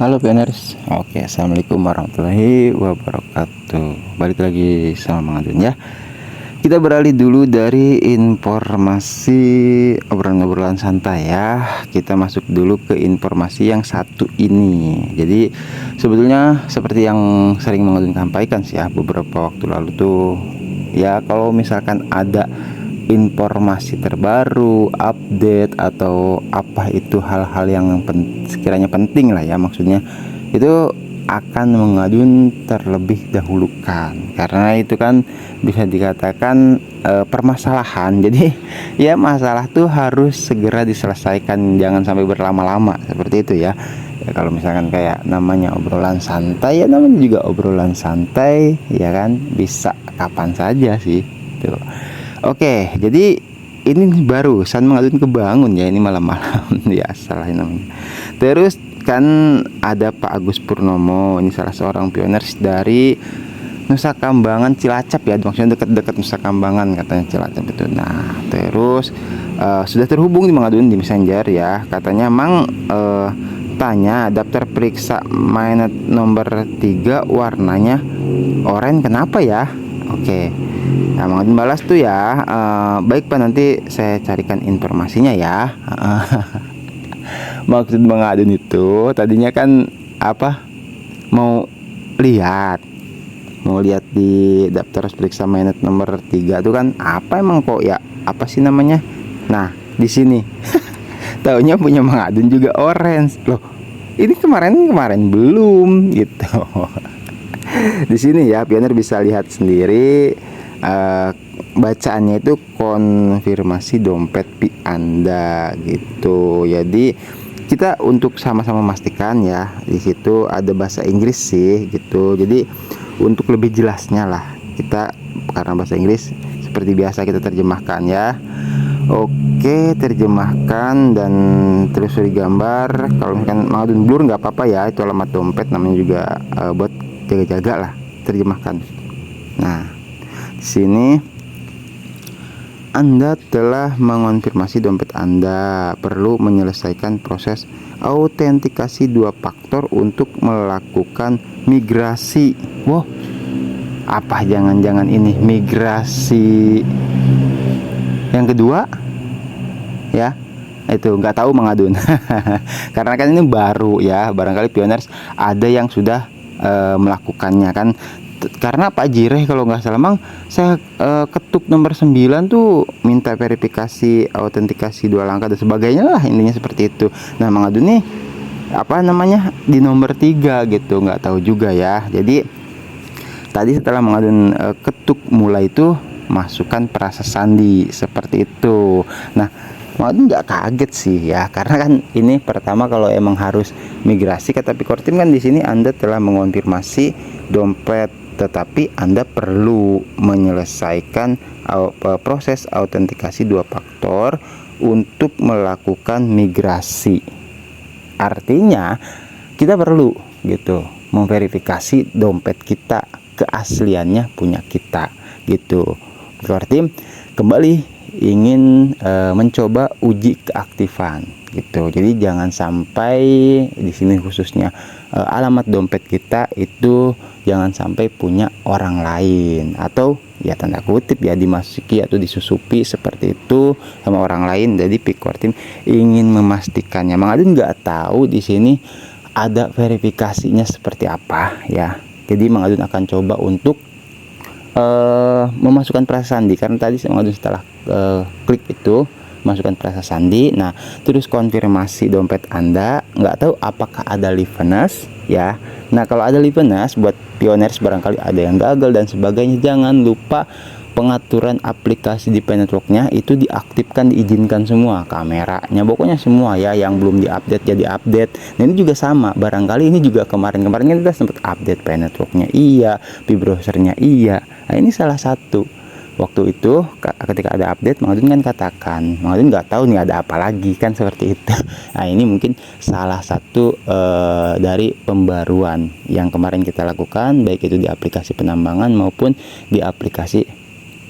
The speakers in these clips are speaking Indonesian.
Halo Pioners, oke, assalamualaikum warahmatullahi wabarakatuh. Balik lagi sama Mang Adun ya. Kita beralih dulu dari informasi obrolan-obrolan santai ya. Kita masuk dulu ke informasi yang satu ini. Jadi sebetulnya seperti yang sering Mang Adun sampaikan sih ya, beberapa waktu lalu tuh ya, kalau misalkan ada informasi terbaru, update atau apa itu hal-hal yang sekiranya penting lah ya, maksudnya itu akan mengadun terlebih dahulukan, karena itu kan bisa dikatakan permasalahan. Jadi ya, masalah tuh harus segera diselesaikan, jangan sampai berlama-lama seperti itu ya. Ya, kalau misalkan kayak namanya obrolan santai ya, namanya juga obrolan santai ya kan, bisa kapan saja sih tuh. Oke, jadi ini barusan mengadun kebangun ya, ini malam-malam ya, salah namanya. Terus kan ada Pak Agus Purnomo, ini salah seorang pioners dari Nusa Kambangan Cilacap ya, maksudnya dekat-dekat Nusa Kambangan katanya Cilacap itu. Nah, terus sudah terhubung di mengadun di Messenger ya, katanya Mang tanya daftar periksa mainnet nomor 3 warnanya oranye kenapa ya? Oke. Nah, Mang Adun balas tuh ya, baik Pak, nanti saya carikan informasinya ya. Maksud Mang Adun itu tadinya kan apa? Mau lihat, di daftar periksa mainnet nomor 3 tuh kan apa emang kok ya? Apa sih namanya? Nah, di sini taunya punya Mang Adun juga orange. Loh, ini kemarin belum gitu. Di sini ya, pioner bisa lihat sendiri, bacaannya itu konfirmasi dompet pi Anda gitu. Jadi kita untuk sama-sama memastikan ya, di situ ada bahasa Inggris sih gitu. Jadi untuk lebih jelasnya lah, kita karena bahasa Inggris seperti biasa kita terjemahkan ya. Oke, terjemahkan dan terus digambar. Kalau misalkan mau blur nggak apa-apa ya, itu alamat dompet, namanya juga buat jaga-jaga lah, terjemahkan. Nah, di sini Anda telah mengonfirmasi dompet Anda, perlu menyelesaikan proses autentikasi 2 faktor untuk melakukan migrasi. Wow, apa jangan-jangan ini migrasi yang kedua ya? Itu nggak tahu Mang Adun. Karena kan ini baru ya, barangkali pioners ada yang sudah melakukannya kan. Karena Pak Jireh kalau nggak salah Mang, saya ketuk nomor 9 tuh minta verifikasi autentikasi 2 langkah dan sebagainya lah, intinya seperti itu. Nah, Mang Adun nih apa namanya di nomor 3 gitu, nggak tahu juga ya. Jadi tadi setelah Mang Adun ketuk mulai itu masukkan frasa sandi seperti itu. Nah, Mang Adun nggak kaget sih ya, karena kan ini pertama kalau emang harus migrasi kata Pikortim kan, di sini Anda telah mengonfirmasi dompet, tetapi Anda perlu menyelesaikan proses autentikasi 2 faktor untuk melakukan migrasi. Artinya kita perlu gitu memverifikasi dompet kita keasliannya punya kita gitu. Pikortim kembali ingin mencoba uji keaktifan gitu. Jadi jangan sampai di sini khususnya alamat dompet kita itu jangan sampai punya orang lain, atau ya tanda kutip ya dimasuki atau disusupi seperti itu sama orang lain. Jadi Pikortim ingin memastikannya. Mang Adun nggak tahu di sini ada verifikasinya seperti apa ya. Jadi Mang Adun akan coba untuk memasukkan frasa sandi, karena tadi Mang Adun setelah klik itu masukkan frasa sandi. Nah, terus konfirmasi dompet Anda, nggak tahu apakah ada liveness ya. Nah, kalau ada liveness buat pioners barangkali ada yang gagal dan sebagainya, jangan lupa pengaturan aplikasi di P-Network-nya itu diaktifkan, diizinkan semua, kameranya pokoknya semua ya, yang belum diupdate jadi update. Nah, ini juga sama, barangkali ini juga kemarin kita sempat update P-Network-nya iya, browsernya iya. Nah, ini salah satu waktu itu ketika ada update, Mang Adun kan katakan, Mang Adun nggak tahu nih ada apa lagi kan seperti itu. Nah, ini mungkin salah satu dari pembaruan yang kemarin kita lakukan, baik itu di aplikasi penambangan maupun di aplikasi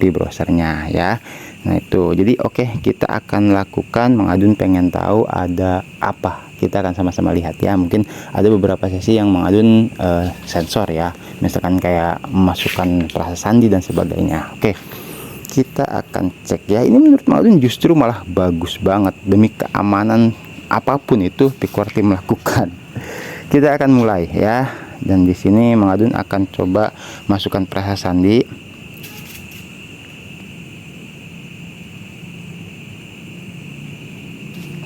di browsernya ya. Nah, itu jadi oke, kita akan lakukan. Mang Adun pengen tahu ada apa kita akan sama-sama lihat ya. Mungkin ada beberapa sesi yang Mang Adun sensor ya, misalkan kayak memasukkan frasa sandi dan sebagainya. Oke, kita akan cek ya. Ini menurut Mang Adun justru malah bagus banget, demi keamanan apapun itu Pickwer Team melakukan. Kita akan mulai ya, dan di sini Mang Adun akan coba masukkan frasa sandi.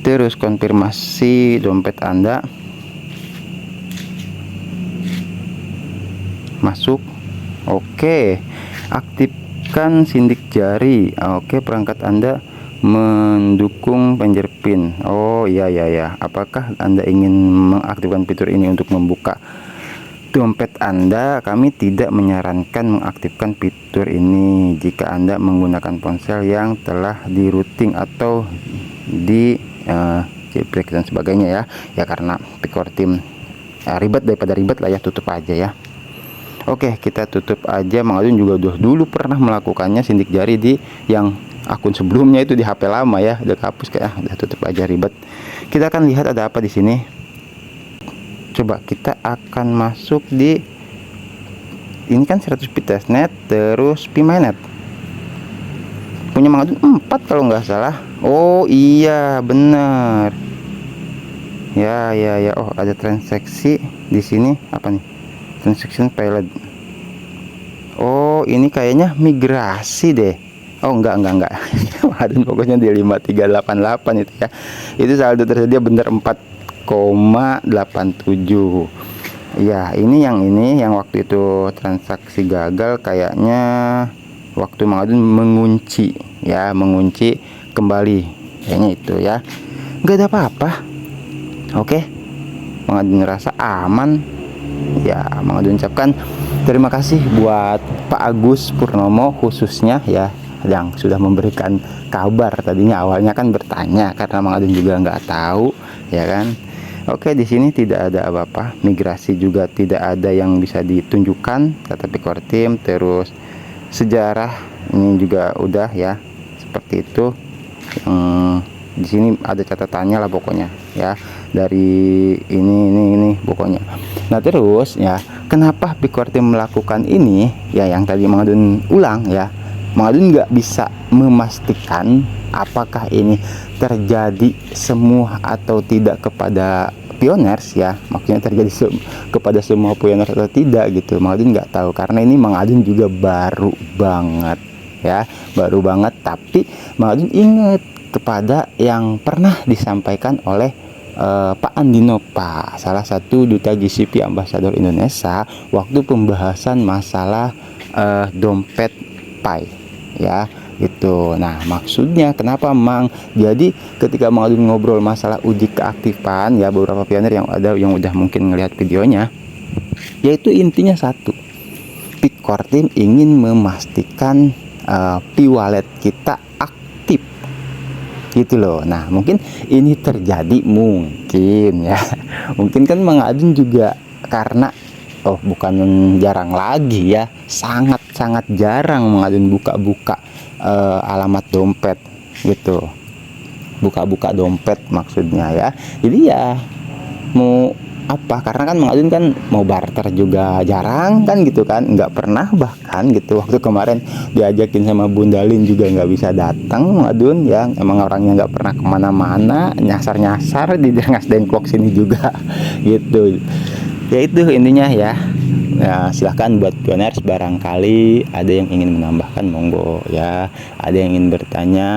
Terus konfirmasi dompet Anda masuk. Oke, aktifkan sindik jari. Oke, perangkat Anda mendukung fingerprint. Oh iya ya. Apakah Anda ingin mengaktifkan fitur ini untuk membuka dompet Anda? Kami tidak menyarankan mengaktifkan fitur ini jika Anda menggunakan ponsel yang telah di routing atau di jailbreak dan sebagainya ya karena Pickwer Team ribet daripada ribet lah ya, tutup aja ya. Oke, kita tutup aja. Mang Adun juga dulu pernah melakukannya sindik jari di yang akun sebelumnya itu, di HP lama ya, udah hapus kayak udah tutup aja, ribet. Kita akan lihat ada apa di sini. Coba kita akan masuk di ini kan 100 bit testnet terus PMinet. Punya Mang Adun 4 kalau nggak salah. Oh iya bener ya. Oh, ada transaksi di sini. Apa nih? Transaction pilot. Oh, ini kayaknya migrasi deh. Oh enggak Mang Adun pokoknya di 5388 itu ya. Itu saldo tersedia bener 4,87. Ya, ini yang waktu itu transaksi gagal kayaknya waktu Mang Adun mengunci kembali, kayaknya itu ya. Nggak ada apa-apa. Oke, Mang Adun ngerasa aman ya. Mang Adun ucapkan terima kasih buat Pak Agus Purnomo khususnya ya, yang sudah memberikan kabar. Tadinya awalnya kan bertanya karena Mang Adun juga nggak tahu ya kan. Oke, di sini tidak ada apa-apa. Migrasi juga tidak ada yang bisa ditunjukkan kata Pickwer Team. Terus sejarah ini juga udah ya, seperti itu. Di sini ada catatannya lah pokoknya ya, dari ini pokoknya. Nah terus ya, kenapa Pickwer Team melakukan ini ya, yang tadi Mang Adun ulang ya. Mang Adun nggak bisa memastikan apakah ini terjadi semua atau tidak kepada pioners ya, maksudnya terjadi kepada semua pioners atau tidak gitu. Mang Adun nggak tahu karena ini Mang Adun juga baru banget ya, tapi Mang Adun ingat kepada yang pernah disampaikan oleh Pak Andino Pak, salah satu duta GCP Ambassador Indonesia, waktu pembahasan masalah dompet Pi ya itu. Nah maksudnya kenapa Mang, jadi ketika Mang Adun ngobrol masalah uji keaktifan ya, beberapa pioner yang ada yang udah mungkin ngelihat videonya, yaitu intinya satu, Pickwer Team ingin memastikan P-wallet kita aktif gitu loh. Nah mungkin ini terjadi, mungkin ya mungkin kan Mang Adun juga karena bukan jarang lagi ya, sangat jarang Mang Adun buka alamat dompet gitu, buka dompet maksudnya ya. Jadi ya mau apa, karena kan Mang Adun kan mau barter juga jarang kan gitu kan, nggak pernah bahkan gitu. Waktu kemarin diajakin sama Bunda Lin juga nggak bisa datang Mang Adun ya, emang orangnya nggak pernah kemana-mana, nyasar di Rengas Dengklok sini juga gitu ya. Itu intinya ya. Ya silahkan buat pioners, barangkali ada yang ingin menambahkan monggo ya, ada yang ingin bertanya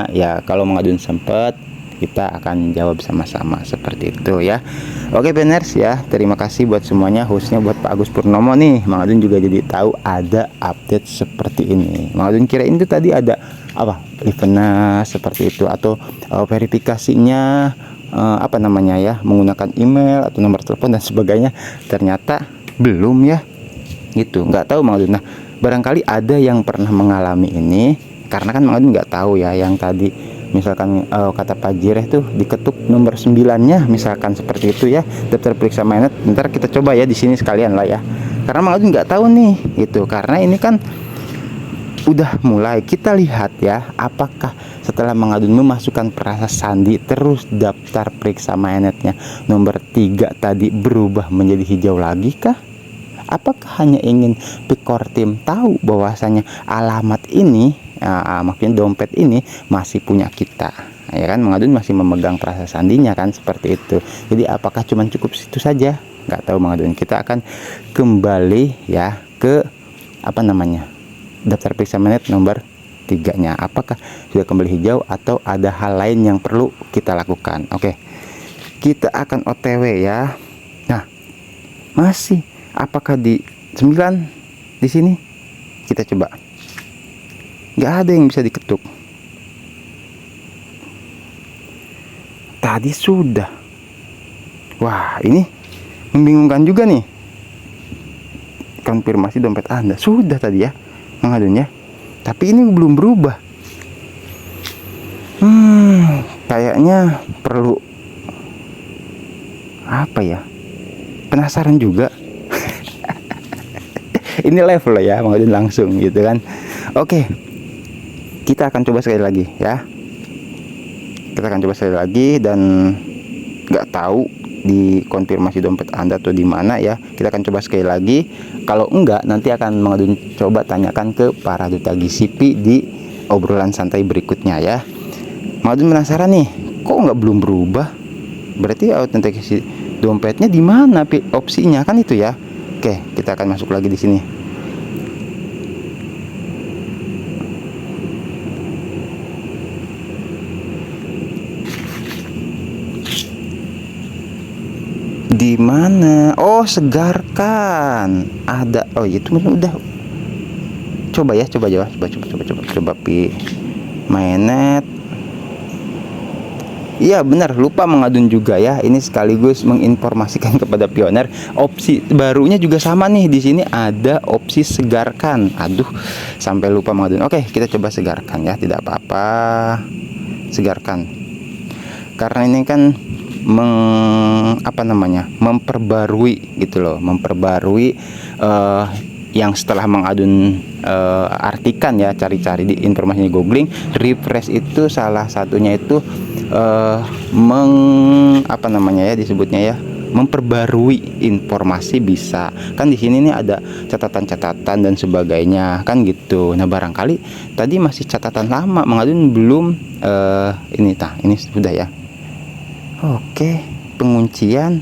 ya, kalau Mang Adun sempet kita akan jawab sama-sama seperti itu ya. Oke pioners ya, terima kasih buat semuanya, khususnya buat Pak Agus Purnomo nih. Mang Adun juga jadi tahu ada update seperti ini. Mang Adun kira itu tadi ada apa, eventnya seperti itu atau verifikasinya apa namanya ya, menggunakan email atau nomor telepon dan sebagainya. Ternyata belum ya gitu, nggak tahu Mang Adun. Nah barangkali ada yang pernah mengalami ini, karena kan Mang Adun nggak tahu ya. Yang tadi misalkan kata Pak Jireh tuh diketuk nomor 9-nya misalkan seperti itu ya, daftar periksa mainnet. Ntar kita coba ya di sini sekalian lah ya, karena Mang Adun nggak tahu nih itu, karena ini kan udah mulai. Kita lihat ya, apakah setelah Mang Adun memasukkan perasa sandi terus daftar periksa mainnetnya nomor 3 tadi berubah menjadi hijau lagi kah? Apakah hanya ingin Pikor Tim tahu bahwasanya alamat ini, maksudnya dompet ini masih punya kita, ya kan? Mang Adun masih memegang perasa sandinya kan, seperti itu. Jadi apakah cuma cukup situ saja? Nggak tahu Mang Adun. Kita akan kembali ya ke apa namanya, daftar periksa mainnet nomor 3-nya. Apakah sudah kembali hijau atau ada hal lain yang perlu kita lakukan? Oke, kita akan OTW ya. Nah, masih apakah di 9 di sini? Kita coba. Nggak ada yang bisa diketuk. Tadi sudah. Wah, ini membingungkan juga nih. Konfirmasi dompet Anda sudah tadi ya, Mang Adun ya. Tapi ini belum berubah. Kayaknya perlu apa ya? Penasaran juga. Ini level lah ya, Mang Adun langsung gitu kan. Oke, kita akan coba sekali lagi ya. Kita akan coba sekali lagi, dan nggak tahu di konfirmasi dompet Anda atau di mana ya. Kita akan coba sekali lagi. Kalau enggak, nanti akan Mang Adun coba tanyakan ke para duta GCP di obrolan santai berikutnya ya. Mang Adun penasaran nih, kok nggak belum berubah? Berarti autentikasi dompetnya di mana opsinya kan itu ya. Oke, kita akan masuk lagi di sini. Di mana? Oh, segarkan. Ada. Oh, itu udah. Coba ya, coba pi mainnet. Iya benar, lupa Mang Adun juga ya. Ini sekaligus menginformasikan kepada pioner, opsi barunya juga sama nih. Di sini ada opsi segarkan. Aduh, sampai lupa Mang Adun. Oke, kita coba segarkan ya, tidak apa-apa. Segarkan. Karena ini kan memperbarui gitu loh, memperbarui yang setelah Mang Adun artikan ya, cari-cari di informasinya, googling, refresh itu salah satunya itu disebutnya ya, memperbarui informasi bisa. Kan di sini nih ada catatan-catatan dan sebagainya kan gitu. Nah, barangkali tadi masih catatan lama, Mang Adun belum ini sudah ya. Oke, penguncian.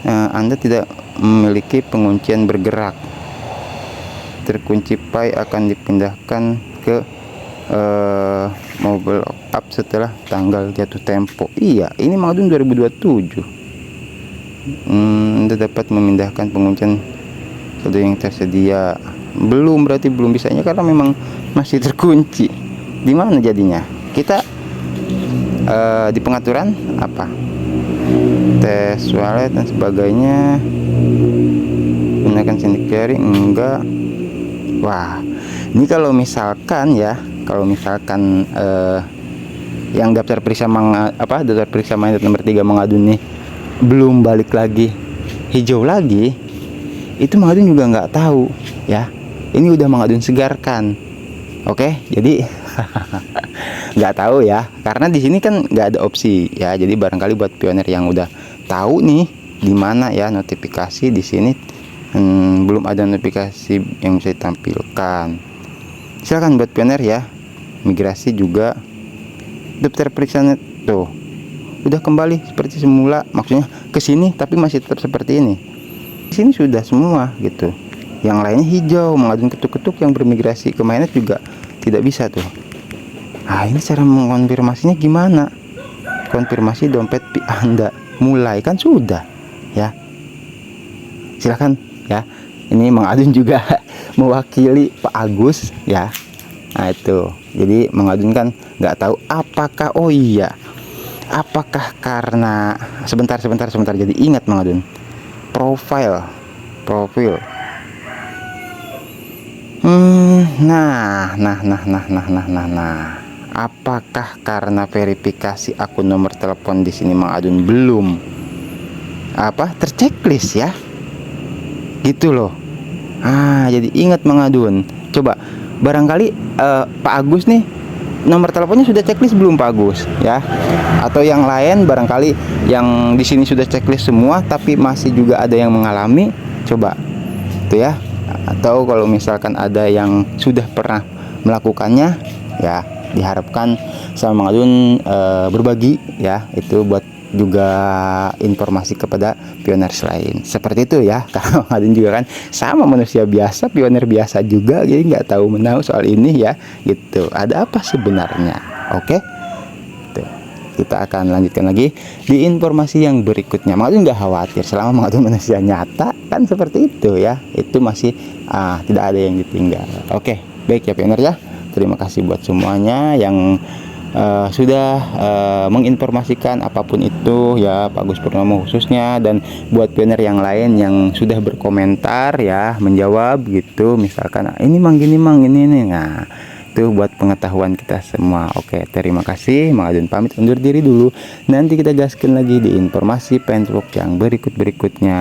Anda tidak memiliki penguncian bergerak. Terkunci Pi akan dipindahkan ke mobile app setelah tanggal jatuh tempo. Iya, ini Mang Adun 2027. Anda dapat memindahkan penguncian kode yang tersedia. Belum, berarti belum bisanya karena memang masih terkunci. Di mana jadinya? Kita di pengaturan apa? Tes wallet dan sebagainya. Gunakan sindik jari enggak. Wah, ini kalau misalkan yang daftar periksa daftar periksa mainnet nomor 3 Mang Adun nih belum balik lagi hijau lagi, itu Mang Adun juga nggak tahu ya. Ini udah Mang Adun segarkan. Oke, jadi nggak tahu ya, karena di sini kan nggak ada opsi ya. Jadi barangkali buat pioner yang udah tahu nih di mana ya notifikasi di sini, belum ada notifikasi yang bisa ditampilkan. Silakan buat pioner ya, migrasi juga daftar periksa net tuh udah kembali seperti semula, maksudnya ke sini tapi masih tetap seperti ini. Di sini sudah semua gitu. Yang lainnya hijau. Mang Adun ketuk-ketuk yang bermigrasi ke mainnet juga tidak bisa tuh. Nah, ini cara mengkonfirmasinya gimana? Konfirmasi dompet Anda mulai kan sudah ya. Silakan ya. Ini Mang Adun juga mewakili Pak Agus ya. Nah itu, jadi Mang Adun kan nggak tahu apakah, oh iya, apakah karena sebentar jadi ingat Mang Adun, profil. Nah. Apakah karena verifikasi akun nomor telepon di sini Mang Adun belum terchecklist ya? Gitu loh. Jadi ingat Mang Adun. Coba barangkali Pak Agus nih nomor teleponnya sudah checklist belum Pak Agus ya, atau yang lain barangkali yang di sini sudah checklist semua tapi masih juga ada yang mengalami, coba tuh ya. Atau kalau misalkan ada yang sudah pernah melakukannya ya, diharapkan sama Mang Adun berbagi ya, itu buat juga informasi kepada pioners lain seperti itu ya. Karena Mang Adun juga kan sama manusia biasa, pioner biasa juga, jadi nggak tahu menahu soal ini ya gitu, ada apa sebenarnya. Oke, tuh, kita akan lanjutkan lagi di informasi yang berikutnya. Mang Adun nggak khawatir, selama Mang Adun manusia nyata kan seperti itu ya, itu masih tidak ada yang ditinggal. Oke, baik ya pioner ya, terima kasih buat semuanya yang sudah menginformasikan apapun itu ya, Pak Agus Purnomo khususnya, dan buat pioner yang lain yang sudah berkomentar ya, menjawab gitu, misalkan ini Mang gini Mang ini nih, nah itu buat pengetahuan kita semua. Oke, terima kasih. Mang Adun pamit undur diri dulu, nanti kita gaskan lagi di informasi Pentruk yang berikutnya.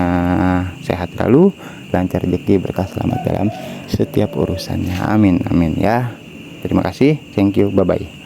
Sehat selalu, lancar rezeki, berkah, selamat dalam setiap urusannya, amin amin ya. Terima kasih, thank you, bye bye.